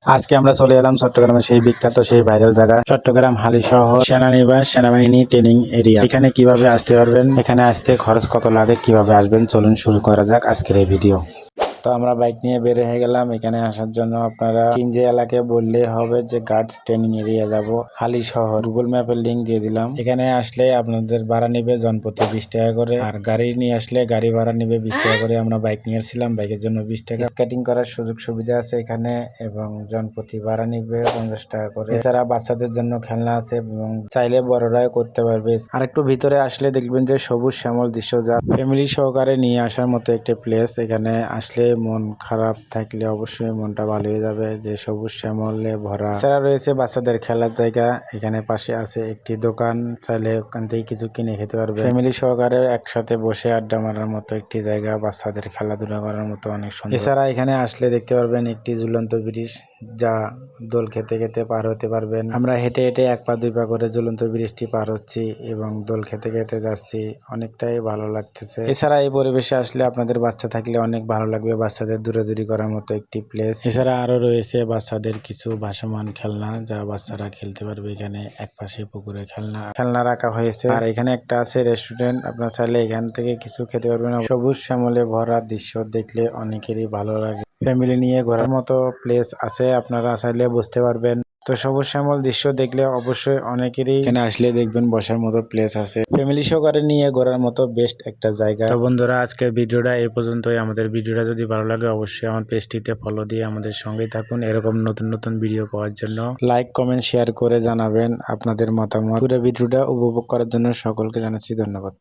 আজকে আমরা চলে এলাম চট্টগ্রামের সেই বিখ্যাত সেই ভাইরাল জায়গা চট্টগ্রাম হালিশহর সেনানিবাস সেনাবাহিনী ট্রেনিং এরিয়া। এখানে কিভাবে আসতে পারবেন, এখানে আসতে খরচ কত লাগে, কিভাবে আসবেন, চলুন শুরু করা যাক আজকের এই ভিডিও। তো আমরা বাইক নিয়ে বের হয়ে গেলাম এখানে আসার জন্য। আপনারা চিনজে এলাকায় বললে হবে যে গার্ডস ট্রেনিং এরিয়া যাব হালিশহর। গুগল ম্যাপের লিঙ্ক দিয়ে দিলাম। এখানে আসলে আপনাদের ভাড়া নিবে জনপ্রতি 20 টাকা করে, আর গাড়ি নিয়ে আসলে গাড়ি ভাড়া নিবে 20 টাকা করে। আমরা বাইক নিয়ে আসছিলাম, বাইকের জন্য 20 টাকা। স্কেটিং করার সুযোগ সুবিধা আছে এখানে এবং জনপ্রতি ভাড়া নিবে 50 টাকা করে। এছাড়া বাচ্চাদের জন্য খেলনা আছে এবং চাইলে বড়রাও করতে পারবে। আর একটু ভিতরে আসলে দেখবেন যে সবুজ শ্যামল দৃশ্য, যা ফ্যামিলি সহকারে নিয়ে আসার মতো একটি প্লেস। এখানে আসলে মন খারাপ থাকলে অবশ্যই মনটা ভালো হয়ে যাবে, যে সবুজ শ্যামলে ভরা। এছাড়া রয়েছে বাচ্চাদের খেলার জায়গা। এখানে পাশে আছে একটি দোকান, চাইলে ওখান থেকে কিছু কিনে খেতে পারবে। ফ্যামিলি সহকারে একসাথে বসে আড্ডা মারার মতো একটি জায়গা, বাচ্চাদের খেলাধুলা করার মতো অনেক সুন্দর। এছাড়া এখানে আসলে দেখতে পারবেন একটি ঝুলন্ত ব্রিজ, যা দোল খেতে খেতে পার হতে পারবেন। আমরা হেঁটে হেঁটে 1 পা 2 পা করে ঝুলন্ত ব্রিজটি পার হচ্ছি এবং দোল খেতে খেতে যাচ্ছি, অনেকটাই ভালো লাগতেছে। এছাড়া এই পরিবেশে আসলে আপনাদের বাচ্চা থাকলে অনেক ভালো লাগবে, বাচ্চাদের দূরাদূরি করার মতো একটি প্লেস। এছাড়া আরো রয়েছে বাচ্চাদের কিছু ভাসমান খেলনা, যা বাচ্চারা খেলতে পারবে। এখানে এক পাশে পুকুরে খেলনা রাখা হয়েছে, আর এখানে একটা আছে রেস্টুরেন্ট। আপনারা চাইলে এখান থেকে কিছু খেতে পারবেন। সবুজ শ্যামলে ভরা দৃশ্য দেখলে অনেকেরই ভালো লাগে। ফ্যামিলি নিয়ে ঘোরার মতো প্লেস আছে, আপনারা চাইলে বুঝতে পারবেন। তো সবুজ শ্যামল দৃশ্য দেখলে অবশ্যই অনেকেরই এখানে আসলে দেখবেন বসার মতো প্লেস আছে। ফ্যামিলি সহকারে নিয়ে ঘোরার মতো বেস্ট একটা জায়গা। তো বন্ধুরা, আজকের ভিডিওটা এই পর্যন্তই। আমাদের ভিডিওটা যদি ভালো লাগে অবশ্যই আমার পেজটিতে ফলো দিয়ে আমাদের সঙ্গেই থাকুন। এরকম নতুন নতুন ভিডিও পাওয়ার জন্য লাইক কমেন্ট শেয়ার করে জানাবেন আপনাদের মতামত। পুরো ভিডিওটা উপভোগ করার জন্য সকলকে জানাচ্ছি ধন্যবাদ।